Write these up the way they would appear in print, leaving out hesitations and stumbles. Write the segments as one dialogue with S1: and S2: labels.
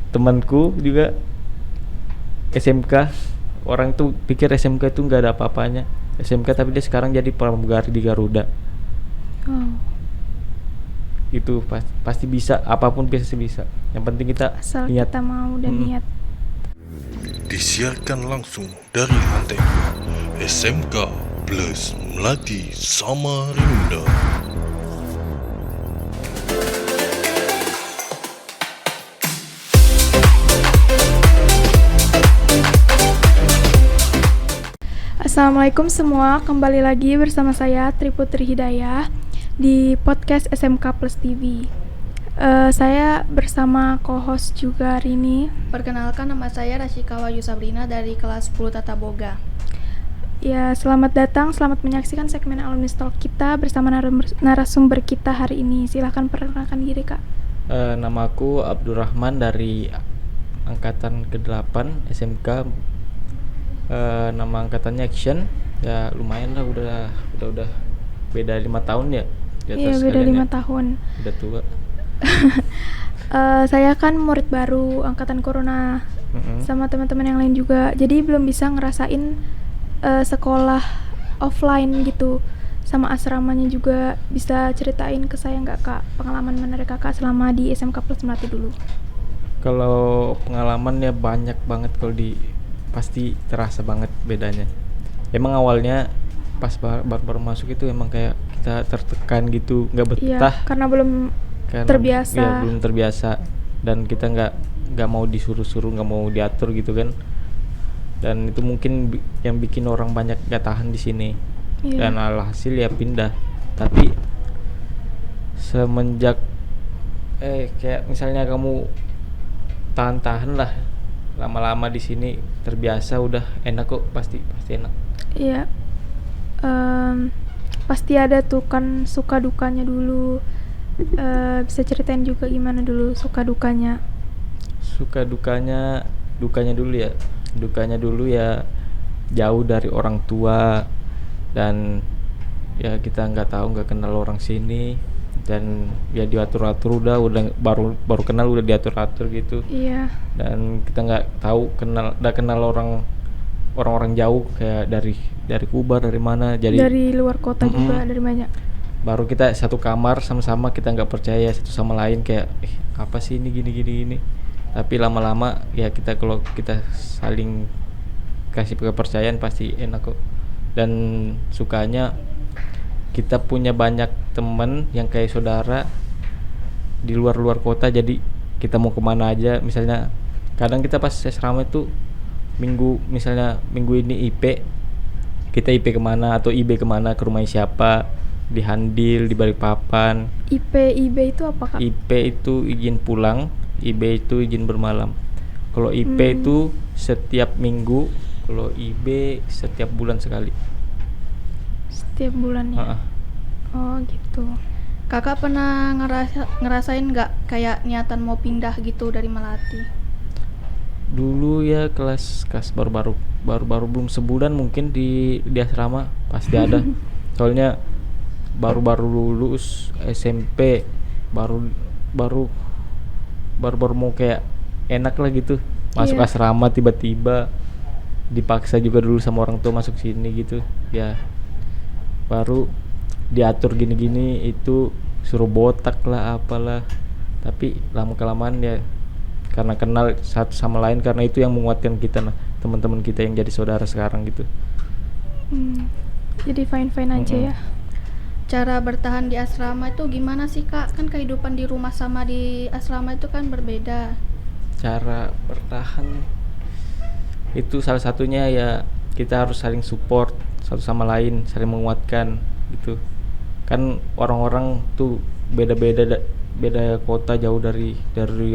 S1: temanku juga SMK, orang tuh pikir SMK itu nggak ada apa-apanya SMK, tapi dia sekarang jadi pramugari di Garuda.
S2: Oh,
S1: Itu pasti bisa, apapun bisa, yang penting kita
S2: asal
S1: niat.
S2: kita mau dan niat.
S3: Disiarkan langsung dari lantai SMK Plus Melati Samarinda.
S2: Assalamualaikum semua, kembali lagi bersama saya Triputri Hidayah di podcast SMK Plus TV. Saya bersama co-host juga Rini.
S4: Perkenalkan, nama saya Rasyika Wahyu Sabrina dari kelas 10 Tata Boga.
S2: Ya, selamat datang, selamat menyaksikan segmen Alumni Talk kita bersama narasumber kita hari ini. Silahkan perkenalkan diri, Kak.
S1: Nama aku Abdurrahman dari angkatan ke-8 SMK. Nama angkatannya Action. Ya lumayan lah, udah beda 5 tahun ya di
S2: Iya,
S1: atas
S2: beda
S1: kalian
S2: 5
S1: ya.
S2: tahun.
S1: Udah tua.
S2: Saya kan murid baru angkatan Corona sama teman-teman yang lain juga. Jadi belum bisa ngerasain sekolah offline gitu. Sama asramanya juga. Bisa ceritain ke saya nggak, Kak, pengalaman menarik Kakak selama di SMK Plus Melati dulu?
S1: Kalau pengalamannya banyak banget, kalau pasti terasa banget bedanya. Emang awalnya pas baru masuk itu emang kayak kita tertekan gitu, nggak betah.
S2: Iya, karena belum terbiasa.
S1: Ya, belum terbiasa, dan kita nggak mau disuruh-suruh, nggak mau diatur gitu kan. Dan itu mungkin yang bikin orang banyak gak tahan di sini.
S2: Iya.
S1: Dan alhasil ya pindah. Tapi semenjak kayak misalnya kamu tahan lah, lama-lama di sini terbiasa, udah enak kok, pasti enak.
S2: Iya. Pasti ada tuh kan suka dukanya dulu. Bisa ceritain juga gimana dulu suka dukanya?
S1: Dukanya dulu ya jauh dari orang tua, dan ya kita nggak kenal orang sini, dan ya diatur-atur udah baru kenal udah diatur-atur gitu.
S2: Iya.
S1: Dan kita nggak kenal orang jauh, kayak dari Kubar, dari mana, jadi
S2: Dari luar kota juga, dari banyak.
S1: baru kita satu kamar sama-sama, kita nggak percaya satu sama lain, kayak apa sih ini gini. Tapi lama-lama ya kalau kita saling kasih kepercayaan pasti enak kok. Dan sukanya kita punya banyak temen yang kayak saudara di luar kota, jadi kita mau kemana aja. Misalnya kadang kita pas asrama itu minggu ini kita IP kemana, atau IB kemana, ke rumah siapa, di Handil, di Balikpapan.
S2: IB itu apa, Kak?
S1: IP itu izin pulang, IB itu izin bermalam. Kalau IP itu setiap minggu, kalau IB setiap bulan sekali.
S2: Setiap bulannya. Oh gitu.
S4: Kakak pernah ngerasain nggak kayak niatan mau pindah gitu dari Melati?
S1: Dulu ya kelas baru belum sebulan mungkin di asrama pasti ada. Soalnya baru lulus SMP, baru mau kayak enak lah gitu masuk asrama, tiba-tiba dipaksa juga dulu sama orang tua masuk sini gitu ya, baru diatur gini itu, suruh botak lah apalah. Tapi lama-kelamaan ya karena kenal satu sama lain, karena itu yang menguatkan kita, teman-teman kita yang jadi saudara sekarang gitu.
S2: Jadi fine aja ya.
S4: Cara bertahan di asrama itu gimana sih, Kak? Kan kehidupan di rumah sama di asrama itu kan berbeda.
S1: Cara bertahan itu salah satunya ya kita harus saling support satu sama lain, saling menguatkan gitu. Kan orang-orang tuh beda kota, jauh dari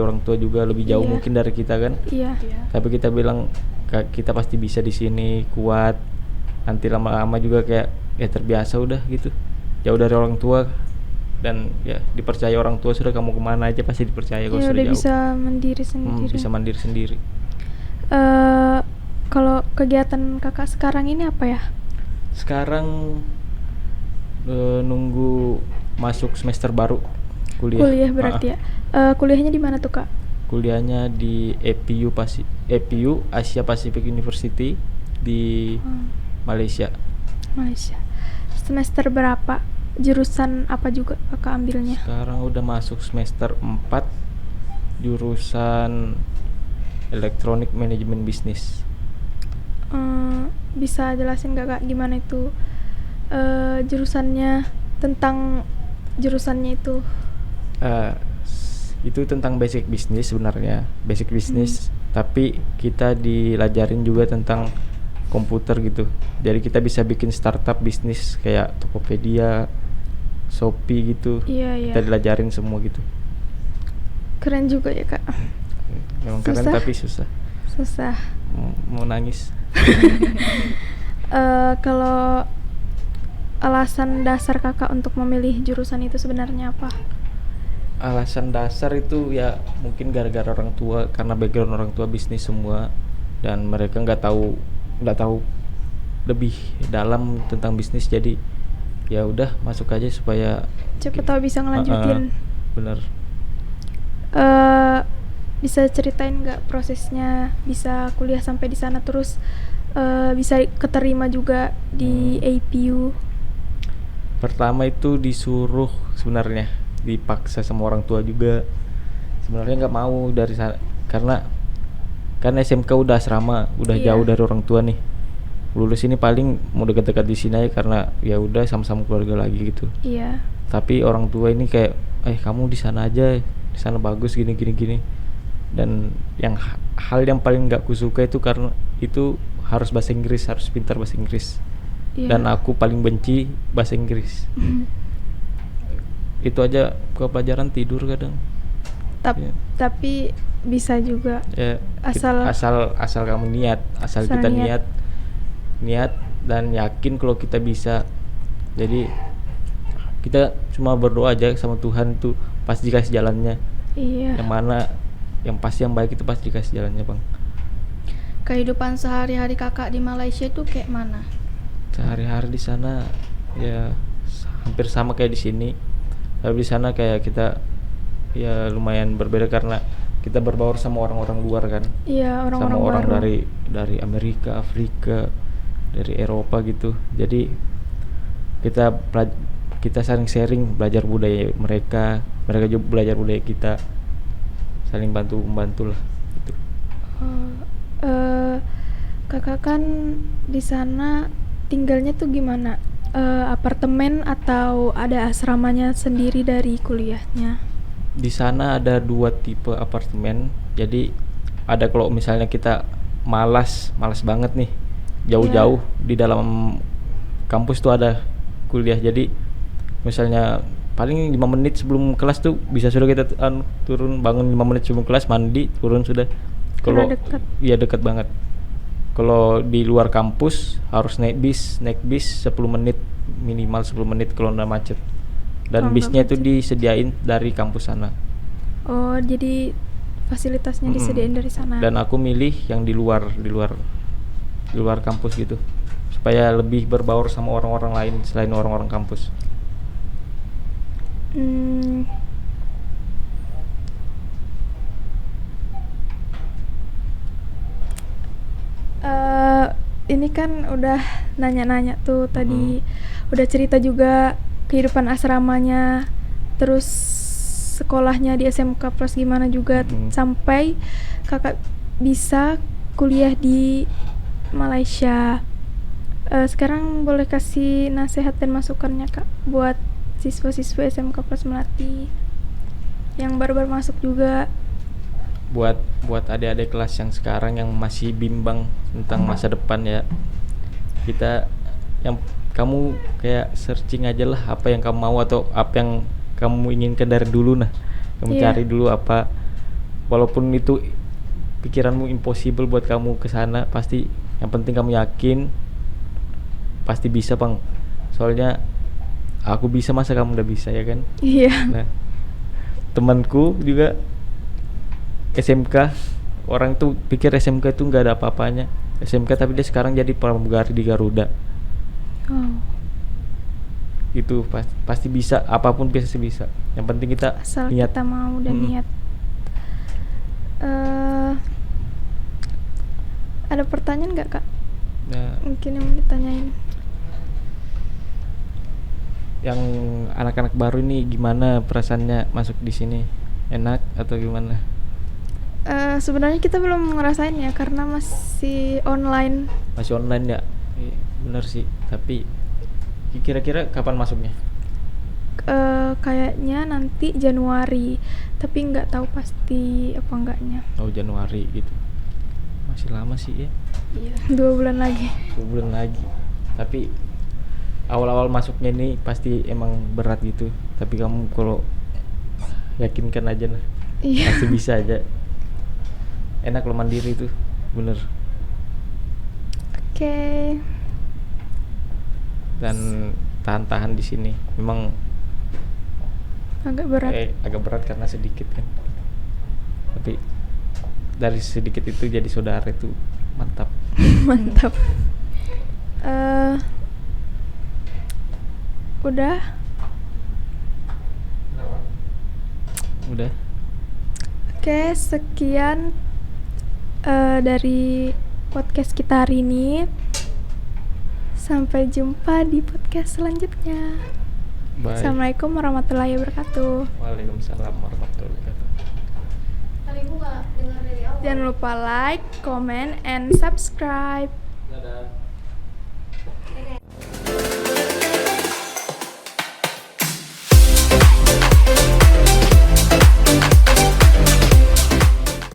S1: orang tua juga, lebih jauh mungkin dari kita kan.
S2: Iya.
S1: Tapi kita bilang kita pasti bisa di sini, kuat. Nanti lama-lama juga kayak ya terbiasa udah gitu, jauh dari orang tua, dan ya dipercaya orang tua, sudah kamu kemana aja pasti dipercaya kalau sudah
S2: udah
S1: jauh.
S2: bisa mandiri sendiri.
S1: Bisa mandiri sendiri.
S2: Kalau kegiatan Kakak sekarang ini apa ya?
S1: Sekarang nunggu masuk semester baru kuliah.
S2: Kuliah berarti ya. Kuliahnya di mana tuh, Kak?
S1: kuliahnya di EPU Asia Pacific University di Malaysia.
S2: Malaysia. Semester berapa? Jurusan apa juga kakak ambilnya?
S1: Sekarang udah masuk semester 4, jurusan Electronic Management Business.
S2: Bisa jelasin gak kak gimana itu jurusannya, tentang jurusannya itu?
S1: Itu tentang basic business sebenarnya, basic business, tapi kita dilajarin juga tentang komputer gitu. Jadi kita bisa bikin startup bisnis kayak Tokopedia, Shopee gitu.
S2: Iya.
S1: Kita dilajarin semua gitu.
S2: Keren juga ya kak.
S1: Memang keren tapi susah. Mau nangis.
S2: Kalau alasan dasar kakak untuk memilih jurusan itu sebenarnya apa?
S1: Alasan dasar itu ya mungkin gara-gara orang tua, karena background orang tua bisnis semua dan mereka nggak tahu lebih dalam tentang bisnis, jadi ya udah masuk aja supaya
S2: Cepet tahu bisa ngelanjutin.
S1: Bener.
S2: Bisa ceritain nggak prosesnya bisa kuliah sampai di sana, terus bisa keterima juga di APU?
S1: Pertama itu disuruh, sebenarnya dipaksa sama orang tua juga. Sebenarnya nggak mau dari sana karena kan SMK udah asrama, udah jauh dari orang tua nih. Lulus ini paling mau dekat-dekat di sini aja karena ya udah sama-sama keluarga lagi gitu.
S2: Iya.
S1: Tapi orang tua ini kayak, kamu di sana aja, di sana bagus gini. Dan yang hal yang paling nggak kusuka itu karena itu harus bahasa Inggris, harus pintar bahasa Inggris. Dan aku paling benci bahasa Inggris. Itu aja ke pelajaran tidur kadang.
S2: Tapi bisa juga.
S1: Ya, asal kamu niat, asal
S2: kita
S1: kita niat dan yakin kalau kita bisa. Jadi kita cuma berdoa aja sama Tuhan tuh pasti dikasih jalannya.
S2: Iya.
S1: Yang mana yang pasti yang baik itu pasti dikasih jalannya, Bang.
S4: Kehidupan sehari-hari kakak di Malaysia itu kayak mana?
S1: Sehari-hari di sana ya hampir sama kayak di sini. Tapi di sana kayak kita ya lumayan berbeda karena kita berbaur sama orang-orang luar kan.
S2: Iya, orang-orang
S1: sama orang
S2: baru.
S1: dari Amerika, Afrika, dari Eropa gitu. Jadi kita saling sharing, belajar budaya mereka juga belajar budaya kita, saling membantu lah gitu.
S2: Kakak kan di sana tinggalnya tuh gimana? Apartemen atau ada asramanya sendiri dari kuliahnya?
S1: Di sana ada 2 tipe apartemen. Jadi ada kalau misalnya kita malas banget nih, jauh-jauh di dalam kampus tuh ada kuliah. Jadi misalnya paling 5 menit sebelum kelas tuh bisa sudah kita turun, bangun 5 menit sebelum kelas, mandi, turun sudah. Kalau iya dekat banget. Kalau di luar kampus harus naik bis 10 menit, minimal 10 menit kalau nggak macet. Dan bisnya itu disediain dari kampus sana.
S2: Oh, jadi fasilitasnya disediain dari sana.
S1: Dan aku milih yang di luar kampus gitu, supaya lebih berbaur sama orang-orang lain selain orang-orang kampus.
S2: Ini kan udah nanya-nanya tuh tadi, udah cerita juga kehidupan asramanya, terus sekolahnya di SMK Plus gimana juga, sampai kakak bisa kuliah di Malaysia. Sekarang boleh kasih nasihat dan masukannya kak buat siswa-siswa SMK Plus Melati yang baru-baru masuk juga.
S1: Buat adik-adik kelas yang sekarang yang masih bimbang tentang masa depan ya, yang kamu kayak searching aja lah apa yang kamu mau atau apa yang kamu inginkan dari dulu. Kamu cari dulu apa, walaupun itu pikiranmu impossible buat kamu kesana, pasti yang penting kamu yakin pasti bisa, Bang. Soalnya aku bisa, masa kamu udah bisa, ya kan?
S2: Iya.
S1: Nah, temanku juga SMK, orang tuh pikir SMK itu nggak ada apa-apanya SMK, tapi dia sekarang jadi pramugari di Garuda. Itu pasti bisa, apapun bisa. Yang penting kita
S2: asal
S1: niat.
S2: kita mau dan niat. Eh, ada pertanyaan nggak kak?
S1: Nah,
S2: Mungkin yang mau ditanyain.
S1: yang anak-anak baru ini gimana perasaannya masuk di sini? Enak atau gimana?
S2: Sebenarnya kita belum ngerasain ya karena masih online.
S1: Masih online ya? Iya, bener sih. Tapi kira-kira kapan masuknya?
S2: Kayaknya nanti Januari, tapi nggak tahu pasti apa enggaknya.
S1: Oh, Januari gitu. Masih lama sih ya.
S2: Iya. 2 bulan lagi.
S1: 2 bulan lagi. Tapi awal-awal masuknya ini pasti emang berat gitu. Tapi kamu kalau yakinkan aja lah.
S2: Iya.
S1: Pasti bisa aja. Enak lo mandiri tuh, bener.
S2: Oke.
S1: Dan tahan-tahan di sini. Memang
S2: Agak berat.
S1: agak berat karena sedikit kan. Tapi dari sedikit itu jadi saudara itu mantap.
S2: Mantap. Udah.
S1: Udah.
S2: Oke, sekian dari podcast kita hari ini. Sampai jumpa di podcast selanjutnya.
S1: Bye.
S2: Assalamualaikum warahmatullahi wabarakatuh.
S1: Waalaikumsalam warahmatullahi wabarakatuh.
S4: Tadi ibu nggak dengar dari awal.
S2: Jangan lupa like, comment, and subscribe.
S1: Dadah.